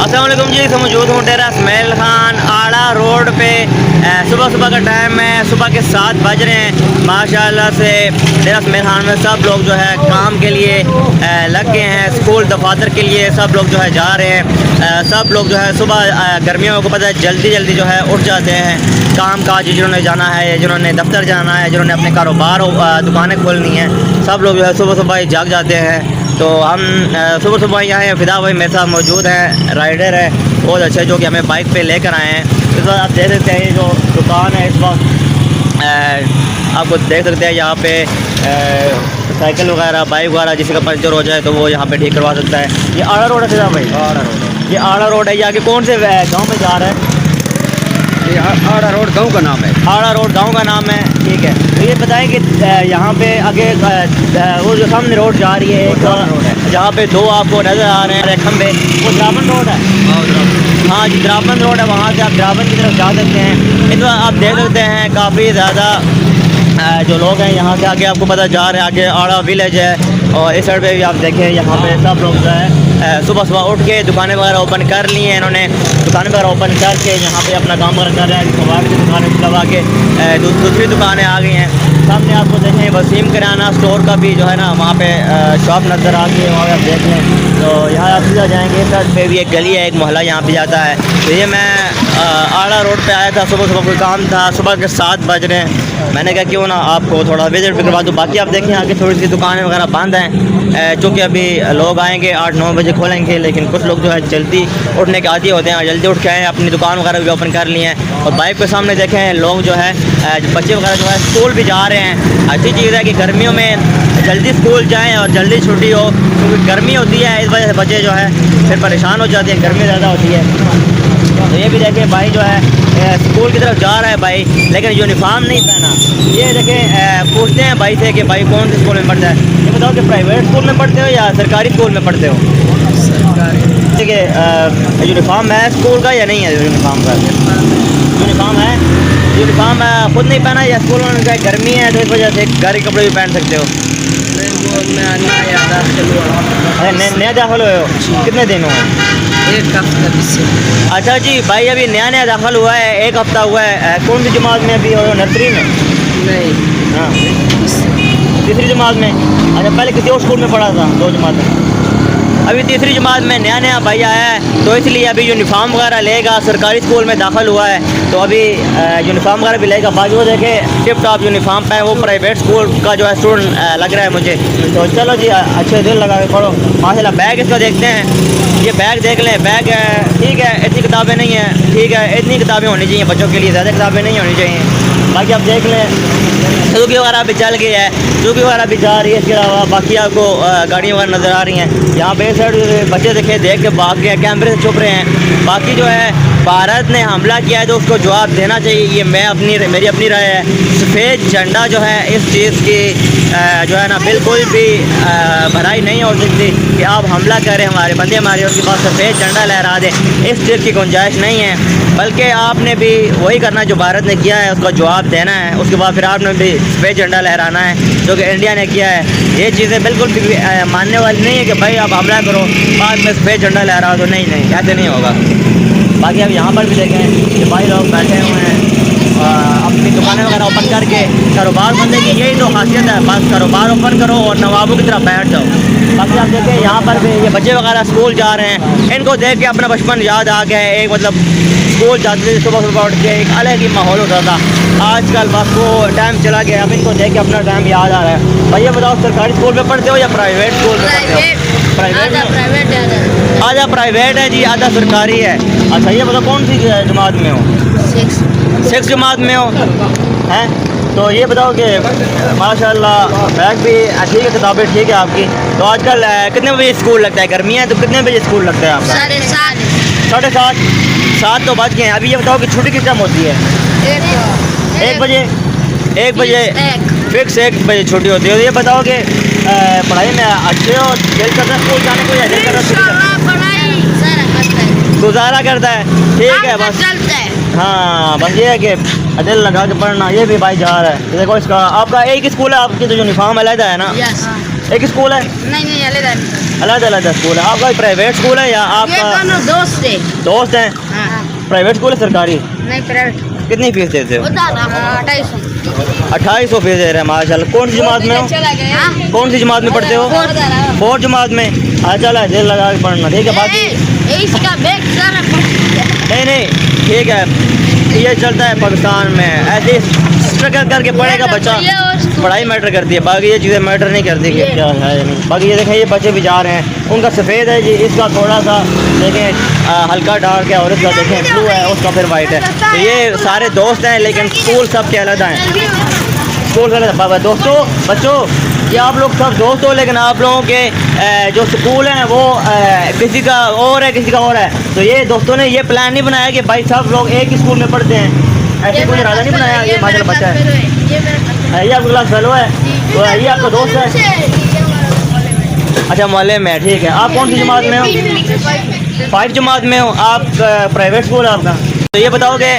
अस्सलाम वालेकुम जी। तो मौजूद हूँ डेरा इसमाइल खान आड़ा रोड पे। सुबह सुबह का टाइम है, सुबह के 7 बज रहे हैं। माशाल्लाह से डेरा इसमाइल खान में सब लोग जो है काम के लिए लग गए हैं। स्कूल दफातर के लिए सब लोग जो है जा रहे हैं। सब लोग जो है सुबह गर्मियों को पता है जल्दी जल्दी जो है उठ जाते हैं। काम काज जिन्होंने जाना है, जिन्होंने दफ्तर जाना है, जिन्होंने अपने कारोबार दुकानें खोलनी है, सब लोग जो है सुबह सुबह ही जाग जाते हैं। तो हम सुबह सुबह यहाँ हैं। फिदा भाई मेरे साथ मौजूद है, राइडर है बहुत अच्छे, जो कि हमें बाइक पे लेकर आए हैं। इस वक्त आप देख सकते हैं ये जो दुकान है, इस वक्त आपको देख सकते हैं यहाँ पे साइकिल वगैरह बाइक वगैरह जिसका पंचर हो जाए तो वो यहाँ पे ठीक करवा सकता है। ये आड़ा रोड है फिदा भाई? आड़ा रोड, ये आड़ा रोड है। ये आगे कौन से गाँव में जा रहा है? ये आड़ा रोड गांव का नाम है। आड़ा रोड गांव का नाम है, ठीक है। तो ये बताएं कि यहाँ पे आगे वो जो सामने रोड जा रही है, एक जहाँ पे दो आपको नज़र आ रहे हैं खंबे, वो द्रावन रोड है। हाँ जी, द्रावन रोड है। वहाँ से आप द्रावन की तरफ जा सकते हैं। इस वक्त आप देख सकते हैं काफ़ी ज़्यादा जो लोग हैं यहाँ से आगे आपको पता जा रहे हैं। आगे आड़ा विलेज है और इस साइड पे भी आप देखें यहाँ पे सब लोग जो है सुबह सुबह उठ के दुकानें वगैरह ओपन कर ली हैं। इन्होंने दुकानें वगैरह ओपन करके यहाँ पे अपना काम वगैरह कर रहे हैं। मोबाइल की दुकानें लगा के दूसरी दुकानें आ गई हैं। सामने आपको देखें वसीम किराना स्टोर का भी जो है ना वहाँ पे शॉप नज़र आ गई है। वहाँ आप देख लें तो यहाँ आप सीधा जाएँगे, इस साइड पे भी एक गली है, एक मोहल्ला यहाँ पे जाता है। तो ये मैं आड़ा रोड पे आया था, सुबह सुबह कोई काम था, सुबह के 7 बज रहे हैं। मैंने कहा क्यों ना आपको थोड़ा विजिट भी करवा दूँ। बाकी आप देखें आगे थोड़ी सी दुकानें वगैरह बंद हैं, चूँकि अभी लोग आएँगे 8-9 बजे खोलेंगे। लेकिन कुछ लोग जो है जल्दी उठने के आदी होते हैं, जल्दी उठ के आए, अपनी दुकान वगैरह भी ओपन कर लिए हैं। और बाइक के सामने देखें लोग जो है बच्चे वगैरह जो है स्कूल भी जा रहे हैं। अच्छी चीज़ है कि गर्मियों में जल्दी स्कूल जाएँ और जल्दी छुट्टी हो, क्योंकि गर्मी होती है, इस वजह से बच्चे जो है फिर परेशान हो जाते हैं, गर्मी ज़्यादा होती है। तो ये भी देखें भाई जो है स्कूल की तरफ जा रहा है भाई, लेकिन यूनिफॉर्म नहीं पहना। ये देखें पूछते हैं भाई से कि भाई कौन से स्कूल में पढ़ता है। ये बताओ कि प्राइवेट स्कूल में पढ़ते हो या सरकारी स्कूल में पढ़ते हो? ठीक है। यूनिफॉर्म है स्कूल का या नहीं है? यूनिफॉर्म का यूनिफॉर्म है। यूनिफॉर्म खुद नहीं पहना या स्कूल में क्या गर्मी है तो इस वजह से घर के कपड़े भी पहन सकते हो? नया दाखिल हुए हो? कितने दिन हुए? 1 हफ्ता से। अच्छा जी भाई, अभी नया नया दाखिल हुआ है, 1 हफ्ता हुआ है। कौन सी जमात में अभी हो? नर्सरी में? नहीं। हाँ, तीसरी जमात में। अच्छा, पहले किसी और स्कूल में पढ़ा था? 2 जमात में। अभी तीसरी जमात में नया नया भाई आया है, तो इसलिए अभी यूनिफॉर्म वगैरह लेगा। सरकारी स्कूल में दाखिल हुआ है तो अभी यूनिफॉर्म वगैरह भी लेगा। बाकी वो देखे टिप टॉप यूनिफॉर्म पे, वो प्राइवेट स्कूल का जो है स्टूडेंट लग रहा है मुझे। तो चलो जी, अच्छे दिल लगा के पढ़ो माशाल्लाह। बैग इसका देखते हैं, ये बैग देख लें। बैग ठीक है, इतनी किताबें नहीं है, ठीक है, इतनी किताबें होनी चाहिए बच्चों के लिए, ज़्यादा किताबें नहीं होनी चाहिए। बाकी आप देख लें सुजुकी वगैरह भी चल गई है, सुजुकी वगैरह भी जा रही है। इसके अलावा बाकी आपको गाड़ियाँ वगैरह नज़र आ रही हैं। यहाँ पे साइड बच्चे देख के भाग गए, कैमरे से छुप रहे हैं। बाकी जो है भारत ने हमला किया है तो उसको जवाब देना चाहिए, ये मेरी अपनी राय है। सफ़ेद झंडा जो है इस चीज़ की जो है ना बिल्कुल भी भलाई नहीं हो सकती कि आप हमला करें, हमारे बंदे हमारे उसके बाद सफ़ेद झंडा लहरा दें। इस चीज़ की गुंजाइश नहीं है, बल्कि आपने भी वही करना जो भारत ने किया है, उसका जवाब देना है। उसके बाद फिर आपने भी सफ़ेद झंडा लहराना है जो कि इंडिया ने किया है। ये चीज़ें बिल्कुल भी मानने वाली नहीं है कि भाई आप हमला करो बाद में सफ़ेद झंडा लहराओ, तो नहीं ऐसे नहीं होगा। बाकी अब यहाँ पर भी देखें कि भाई लोग बैठे हुए हैं अपनी दुकानें वगैरह ओपन करके। कारोबार बंदे की यही तो खासियत है, बस कारोबार ओपन करो और नवाबों की तरफ बैठ जाओ। बाकी आप देखें यहाँ पर भी ये बच्चे वगैरह स्कूल जा रहे हैं, इनको देख के अपना बचपन याद आ गया है। एक मतलब स्कूल जाते थे सुबह सुबह उठ के, एक अलग ही माहौल होता था। आजकल बस वो टाइम चला गया, अब इनको देख के अपना टाइम याद आ रहा है। भाई ये बताओ सरकारी स्कूल में पढ़ते हो या प्राइवेट स्कूल में पढ़ते हो? प्राइवेट। आधा प्राइवेट है जी, आधा सरकारी है। अच्छा ये बताओ कौन सी जमात में हो? 6 जमात में हो हैं? तो ये बताओ कि माशाल्लाह बैग भी ठीक है, किताबें ठीक है आपकी। तो आजकल कितने बजे स्कूल लगता है? गर्मी है तो कितने बजे स्कूल लगता है आपका? 7:30। 7 तो बज गए हैं। अभी ये बताओ कि छुट्टी किस टाइम होती है? 1 बजे। 1 बजे फिक्स 1 बजे छुट्टी होती है। तो ये बताओ कि पढ़ाई में अच्छे हो, दिल करता है स्कूल जाने को या दिल करता गुजारा करता है? ठीक है बस। हाँ बस ये है कि दिल लगा के पढ़ना। ये भी भाई जा रहा है, देखो इसका आपका एक ही स्कूल है, आपकी तो यूनिफॉर्म अलग है ना? एक ही स्कूल है? नहीं अलग अलग अलग स्कूल है। आपका प्राइवेट स्कूल है या ये आपका दोनों दोस्त है। दोस्त हैं? हाँ। प्राइवेट स्कूल है सरकारी? नहीं प्राइवेट। कितनी फीस देते हो? 250। फीस दे रहे हैं माशाल्लाह। कौन सी जमात में हो? कौन सी जमात में पढ़ते हो? फोर्थ जमात में। अच्छा दिल लगा के पढ़ना, ठीक है। बाकी इसका बैग सारा नहीं ठीक है, ये चलता है पाकिस्तान में, ऐसे स्ट्रगल करके पढ़ेगा बच्चा, पढ़ाई मैटर करती है, बाकी ये चीज़ें मैटर नहीं करती कि क्या है या नहीं। बाकी ये देखें, ये बच्चे भी जा रहे हैं, उनका सफ़ेद है जी, इसका थोड़ा सा देखें हल्का डार्क है, और इसका देखें ब्लू है, उसका फिर वाइट है। तो ये सारे दोस्त हैं, लेकिन स्कूल सब के अलग हैं। स्कूल से अलग दोस्तों, बच्चों, ये आप लोग सब दोस्त हो, लेकिन आप लोगों के जो स्कूल हैं वो किसी का और है, किसी का और है। तो ये दोस्तों ने ये प्लान नहीं बनाया कि भाई सब लोग एक ही स्कूल में पढ़ते हैं, ऐसे कोई इरादा नहीं बनाया। ये माशाल्लाह बच्चा है, ये आपका क्लास फेलो है, तो ये आपका दोस्त है। अच्छा, मोहल्ले में, ठीक है। आप कौन सी जमात में हो? 5 जमात में हो आप। प्राइवेट स्कूल है आपका। तो ये बताओ कि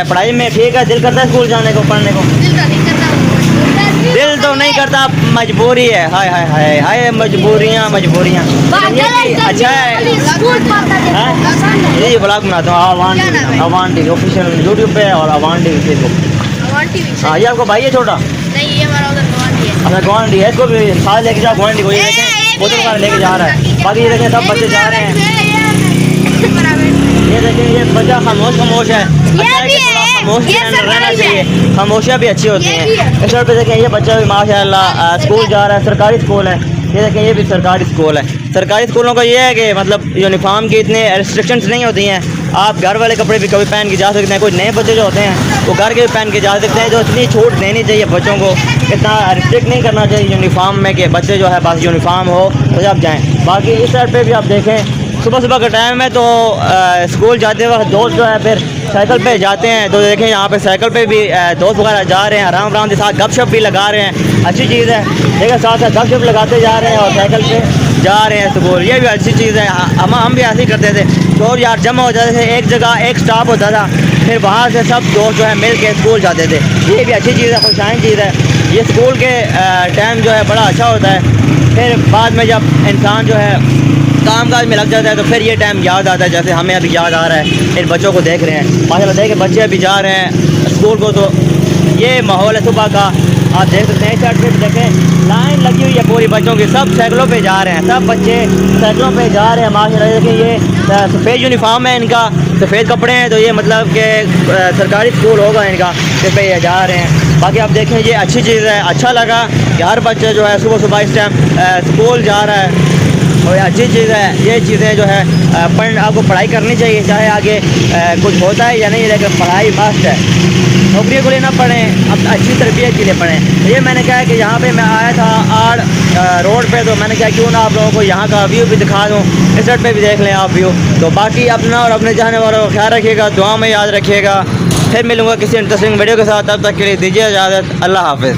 पढ़ाई में ठीक है, दिल करता है स्कूल जाने को, पढ़ने को? दिल तो नहीं करता, मजबूरी है। हाय हाय हाय हाय, मजबूरियाँ। अच्छा है, ये ब्लॉग बनाता हूँ अवान टीवी ऑफिशियल यूट्यूब पे और अवान टीवी फेसबुक। हाँ, ये आपको भाई है छोटा? अच्छा, गुआंढी है, इसको भी साथ लेके जाओ गुआंढी को। ये देखें बोतल का लेके जा रहा है, बाकी ये देखें सब बच्चे जा रहे हैं। ये देखें, ये बच्चा खामोश है। खामोश रहना चाहिए, खामोशियाँ भी अच्छी होती हैं। इस पे देखें, ये बच्चा भी माशाल्लाह स्कूल जा रहा है, सरकारी स्कूल है। ये देखें, ये भी सरकारी स्कूल है। सरकारी स्कूलों का ये है कि मतलब यूनिफॉर्म की इतने रिस्ट्रिक्शंस नहीं होती हैं, आप घर वाले कपड़े भी कभी पहन के जा सकते हैं। कुछ नए बच्चे जो होते हैं वो घर के भी पहन के जा सकते हैं। जो इतनी छूट देनी चाहिए बच्चों को, इतना रिस्ट्रिक्ट नहीं करना चाहिए यूनिफॉर्म में कि बच्चे जो है बस यूनिफॉर्म हो तो जब जाएँ। बाकी इस साइड पर भी आप देखें, सुबह का टाइम है, तो स्कूल जाते वक्त दोस्त जो है फिर साइकिल पे जाते हैं। तो देखें, यहाँ पे साइकिल पे भी दोस्त वगैरह जा रहे हैं, आराम के साथ गपशप भी लगा रहे हैं, अच्छी चीज़ है। देखिए, साथ साथ गपशप लगाते जा रहे हैं और साइकिल पे जा रहे हैं स्कूल, ये भी अच्छी चीज़ है। हम भी ऐसे ही करते थे, तो यार जमा हो जाते थे, एक जगह एक स्टॉप होता था, फिर वहाँ से सब दोस्त जो है मिल के स्कूल जाते थे। ये भी अच्छी चीज़ है, खुशाइन चीज़ है। ये स्कूल के टाइम जो है बड़ा अच्छा होता है। फिर बाद में जब इंसान जो है काम काज में लग जाता है तो फिर ये टाइम याद आता है, जैसे हमें अभी याद आ रहा है। इन बच्चों को देख रहे हैं, माशाल्लाह देखे बच्चे अभी जा रहे हैं स्कूल को। तो ये माहौल है सुबह का, आप देख सकते हैं। इस साइड पे देखें, लाइन लगी हुई है पूरी बच्चों की, सब साइकिलों पे जा रहे हैं, सब बच्चे साइकिलों पे जा रहे हैं माशाल्लाह। देखिए, ये सफ़ेद यूनिफॉर्म है इनका, सफ़ेद कपड़े हैं, तो ये मतलब कि सरकारी स्कूल होगा इनका, इस पे ये जा रहे हैं। बाकी आप देखें, ये अच्छी चीज़ है, अच्छा लगा कि हर बच्चे जो है सुबह इस टाइम स्कूल जा रहा है, और अच्छी चीज़ है। ये चीज़ें जो है आपको पढ़ाई करनी चाहिए, चाहे आगे कुछ होता है या नहीं, लेकिन पढ़ाई मस्ट है। नौकरी को लिए ना पढ़ें, अब अच्छी तरबियत के लिए पढ़ें। ये मैंने कहा कि यहाँ पे मैं आया था आड़ रोड पे, तो मैंने कहा क्यों ना आप लोगों को यहाँ का व्यू भी दिखा दूँ, इस साइड पे भी देख लें आप व्यू। तो बाकी अपना और अपने चाहने वालों का ख्याल रखिएगा, दुआ में याद रखिएगा। फिर मिलूँगा किसी इंटरेस्टिंग वीडियो के साथ, तब तक के लिए दीजिए इजाज़त। अल्लाह हाफ़िज़।